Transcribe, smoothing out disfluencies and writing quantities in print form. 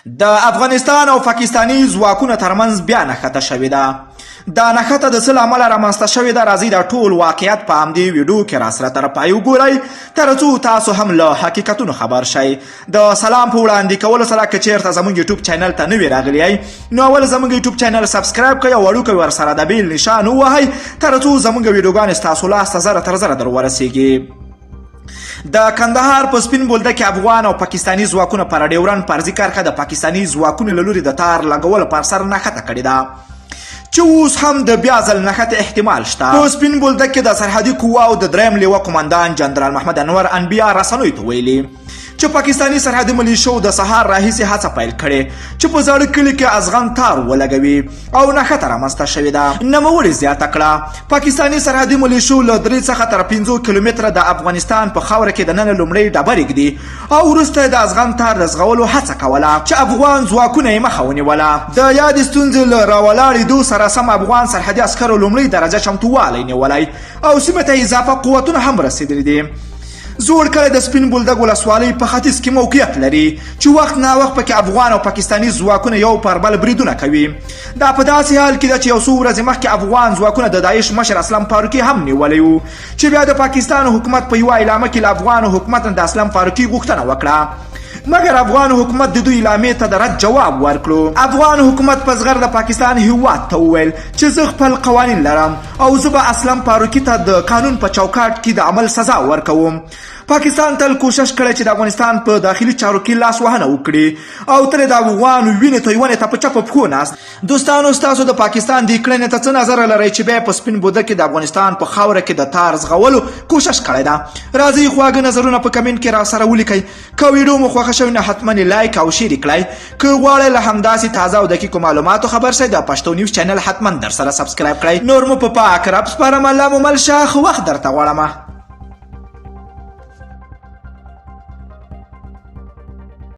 د افغانستان او پاکستاني ځواکونو ترمنځ بیا نښته شوې ده. دا نښته د څه له امله رامنځته شوې ده؟ راځئ دا ټول واقعیت په همدې ویډیو کې راسره تر پای وګورئ تر څو تاسو هم له حقیقتونو خبر شئ. د سلام په وړاندې کولو سره که چیرته زموږ یوټیوب چینل ته نوي راغلي یئ نو اول زموږ یوټیوب چینل سبسکرایب کړئ او وړوکی ورسره د بیل نشان ووهئ تر څو زموږ ویډیوګانې ستاسو لاسته زره تر زره در ورسیږي. د کندهار په سپین بولده کې افغان او پاکستاني ځواکونو پر ډیورن فرضي کرښه د پاکستاني ځواکونو له لوري د تار لګولو پر سر نښته کړې ده چې اوس هم د بیا ځل نښتې احتمال شته. په سپین بولده کې د سرحدي قواو د دریم لیوه قمندان جنرال محمد انور انبیا رسنیو ته ویلي چې پاکستاني سرحدي ملیشو د سهار راهیسې هڅه پیل کړې چې په زاړه کلي کې ازغن تار ولګوي او نښته رامنځته شوې ده. نوموړي زیاته کړه پاکستاني سرحدي ملیشو له 3 څخه تر 5 کیلومتره د افغانستان په خاوره کې دننه لومړی ډبرې ږدي او وروسته د ازغن تار د زغولو هڅه کوله چې افغان ځواکونه یې مخه ونیوله. د یادې ستونزې له راولاړېدو سره سم افغان سرحدي عسکرو لومړۍ درجه چمتووالی نیولی او سیمې ته اضافه قوتونه هم رسېدلي دي. زوړ کلی د سپین بولدک ولسوالۍ په ختیځ کې موقعیت لري چې وخت ناوخت پکې افغان او پاکستاني ځواکونه یو پر بل بریدونه کوي. دا په داسې حال کې ده چې یو څو ورځې مخکې افغان ځواکونه د داعش مشر اسلم فاروقي هم نیولی و چې بیا د پاکستان حکومت په یوه اعلامیه کې له افغان حکومت نه د اسلم فاروقي غوښتنه وکړه مګر افغان حکومت د دوی اعلامیې ته د رد جواب ورکړو. افغان حکومت په زغر د پاکستان هیواد ته وویل چې زه خپل قوانین لرم او زه به اسلم فاروقي ته د قانون په چوکاټ کې د عمل سزا ورکوم. پاکستان تل کوشش کړی چې د افغانستان په داخلي چارو کې لاس وهنه وکړي او تل د افغانو وینې تویونې ته په چپه پښو ناست. دوستانو ستاسو د پاکستان دې کړنې ته څه نظر لرئ چې بیا په سپین بوده کې د افغانستان په خاوره کې د تار زغولو کوشش کړی ده؟ راځئ خواږه نظرونه په کمنټ کې راسره ولیکئ. که ویډیو مو خوښه شوې نه حتما لایک او شیر کړئ. که غواړئ له همداسې تازه او دقیقو معلوماتو خبر شئ د پښتو نیوز چینل حتما در سره سبسکرایب کړئ. نور مو په پاک رب سپارم. الله مو مل شه. ښه وخت درته غواړم.